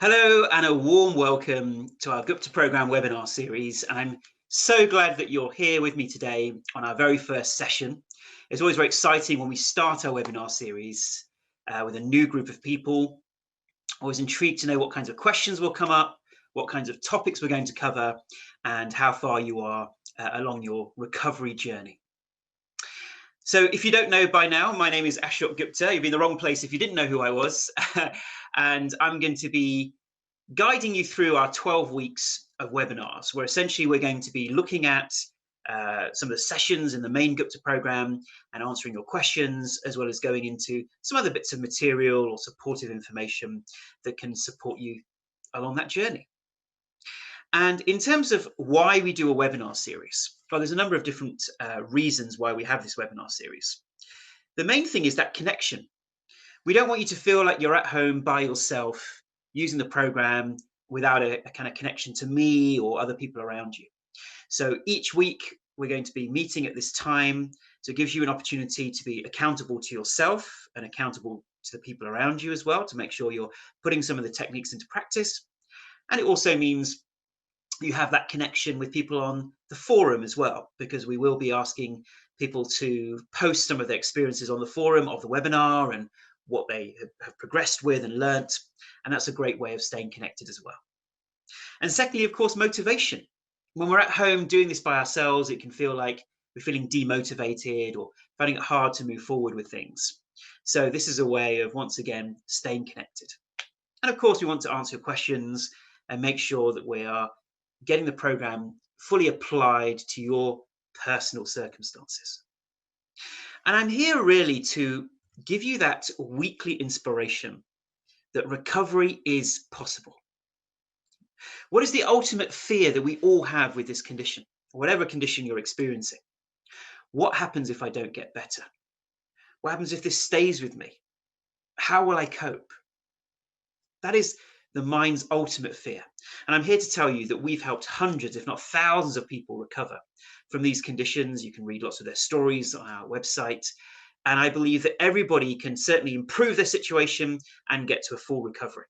Hello and a warm welcome to our Gupta Program webinar series. I'm so glad that you're here with me today on our very first session. It's always very exciting when we start our webinar series with a new group of people. Always intrigued to know what kinds of questions will come up, what kinds of topics we're going to cover, and how far you are along your recovery journey. So if you don't know by now, my name is Ashok Gupta. You'd be in the wrong place if you didn't know who I was. And I'm going to be guiding you through our 12 weeks of webinars, where essentially we're going to be looking at some of the sessions in the main Gupta program and answering your questions, as well as going into some other bits of material or supportive information that can support you along that journey. And in terms of why we do a webinar series, well, there's a number of different reasons why we have this webinar series. The main thing is that connection. We don't want you to feel like you're at home by yourself using the program without a kind of connection to me or other people around you. So each week we're going to be meeting at this time. So it gives you an opportunity to be accountable to yourself and accountable to the people around you as well, to make sure you're putting some of the techniques into practice. And it also means you have that connection with people on the forum as well, because we will be asking people to post some of their experiences on the forum of the webinar and what they have progressed with and learnt. And that's a great way of staying connected as well. And secondly, of course, motivation. When we're at home doing this by ourselves, it can feel like we're feeling demotivated or finding it hard to move forward with things. So this is a way of, once again, staying connected. And of course, we want to answer your questions and make sure that we are getting the program fully applied to your personal circumstances. And I'm here really to give you that weekly inspiration that recovery is possible. What is the ultimate fear that we all have with this condition, whatever condition you're experiencing? What happens if I don't get better? What happens if this stays with me? How will I cope? That is the mind's ultimate fear. And I'm here to tell you that we've helped hundreds, if not thousands of people recover from these conditions. You can read lots of their stories on our website. And I believe that everybody can certainly improve their situation and get to a full recovery.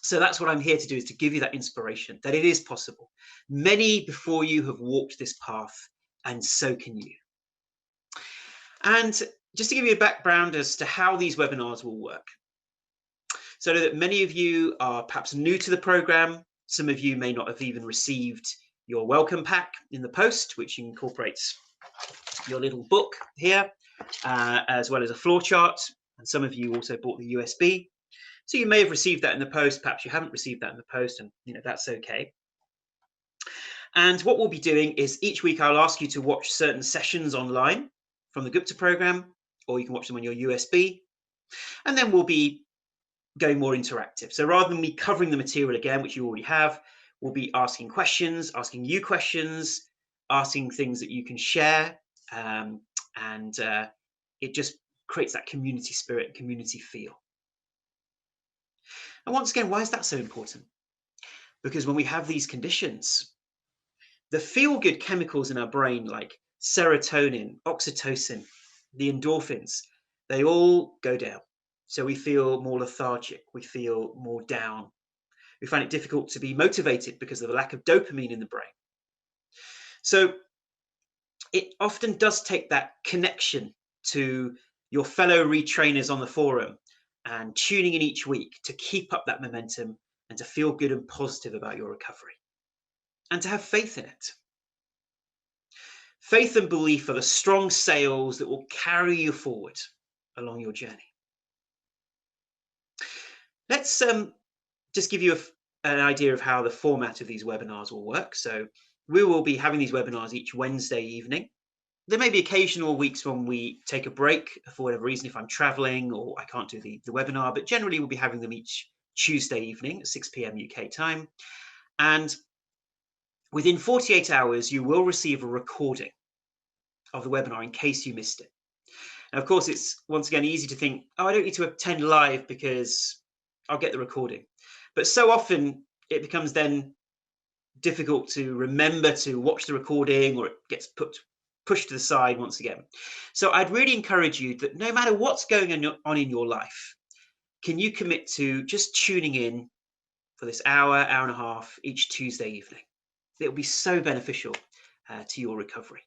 So that's what I'm here to do, is to give you that inspiration that it is possible. Many before you have walked this path, and so can you. And just to give you a background as to how these webinars will work. So that many of you are perhaps new to the program. Some of you may not have even received your welcome pack in the post, which incorporates your little book here, as well as a floor chart. And some of you also bought the USB. So you may have received that in the post. Perhaps you haven't received that in the post, and that's okay. And what we'll be doing is each week I'll ask you to watch certain sessions online from the Gupta program, or you can watch them on your USB. And then we'll be going more interactive. So rather than me covering the material again, which you already have, we'll be asking questions, asking you questions, asking things that you can share. And it just creates that community spirit, community feel. And once again, why is that so important? Because when we have these conditions, the feel-good chemicals in our brain, like serotonin, oxytocin, the endorphins, they all go down. So we feel more lethargic, we feel more down. We find it difficult to be motivated because of the lack of dopamine in the brain. So it often does take that connection to your fellow retrainers on the forum and tuning in each week to keep up that momentum and to feel good and positive about your recovery and to have faith in it. Faith and belief are the strong sails that will carry you forward along your journey. Let's just give you an idea of how the format of these webinars will work. So we will be having these webinars each Wednesday evening. There may be occasional weeks when we take a break for whatever reason, if I'm traveling or I can't do the webinar, but generally we'll be having them each Tuesday evening at 6 p.m. UK time. And within 48 hours, you will receive a recording of the webinar in case you missed it. And of course, it's once again easy to think, oh, I don't need to attend live because I'll get the recording. But so often it becomes then difficult to remember to watch the recording, or it gets pushed to the side once again. So I'd really encourage you that no matter what's going on in your life, can you commit to just tuning in for this hour, hour and a half each Tuesday evening. It will be so beneficial to your recovery.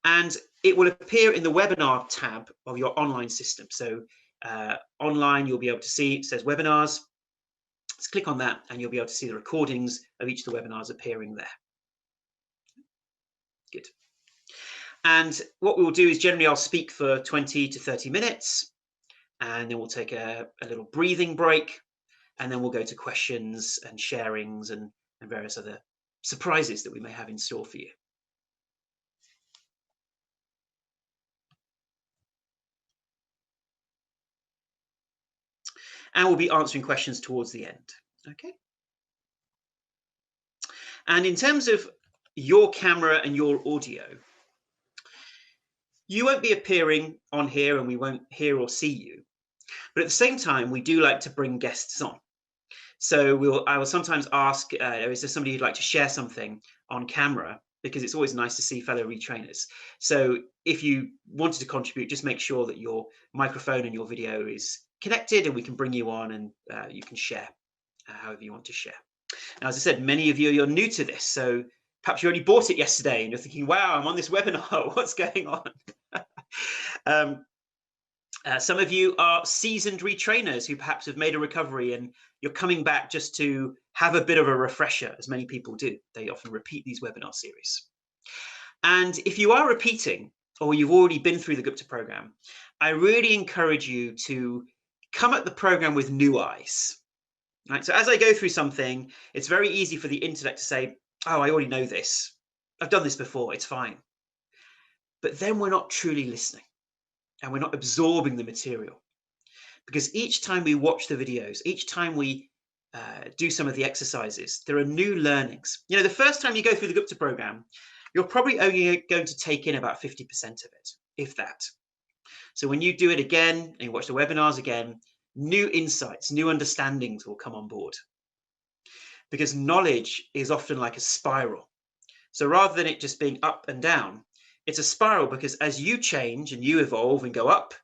And it will appear in the webinar tab of your online system. So online, you'll be able to see, it says webinars. Let's click on that and you'll be able to see the recordings of each of the webinars appearing there. Good. And what we will do is generally I'll speak for 20 to 30 minutes and then we'll take a little breathing break and then we'll go to questions and sharings and various other surprises that we may have in store for you. And we'll be answering questions towards the end. Okay. And in terms of your camera and your audio, you won't be appearing on here and we won't hear or see you. But at the same time, we do like to bring guests on. So I will sometimes ask, is there somebody who'd like to share something on camera? Because it's always nice to see fellow retrainers. So if you wanted to contribute, just make sure that your microphone and your video is connected and we can bring you on and you can share however you want to share. Now, as I said, many of you, you're new to this. So perhaps you only bought it yesterday and you're thinking, wow, I'm on this webinar. What's going on? Some of you are seasoned retrainers who perhaps have made a recovery and you're coming back just to have a bit of a refresher, as many people do. They often repeat these webinar series. And if you are repeating or you've already been through the Gupta program, I really encourage you to come at the program with new eyes. Right? So as I go through something, it's very easy for the intellect to say, oh, I already know this. I've done this before, it's fine. But then we're not truly listening and we're not absorbing the material. Because each time we watch the videos, each time we do some of the exercises, there are new learnings. You know, the first time you go through the Gupta program, you're probably only going to take in about 50% of it, if that. So when you do it again and you watch the webinars again, new insights, new understandings will come on board. Because knowledge is often like a spiral. So rather than it just being up and down, it's a spiral because as you change and you evolve and go up,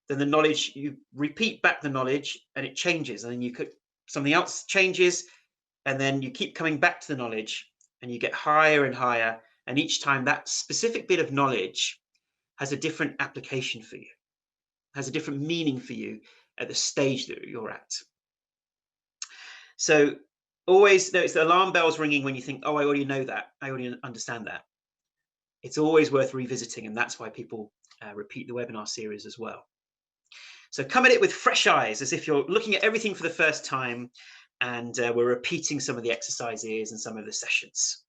then the knowledge, you repeat back the knowledge and it changes, and then you could, something else changes, and then you keep coming back to the knowledge and you get higher and higher. And each time that specific bit of knowledge has a different application for you, has a different meaning for you at the stage that you're at. So always notice the alarm bells ringing when you think, oh, I already know that, I already understand that. It's always worth revisiting, and that's why people repeat the webinar series as well. So come at it with fresh eyes, as if you're looking at everything for the first time, and we're repeating some of the exercises and some of the sessions.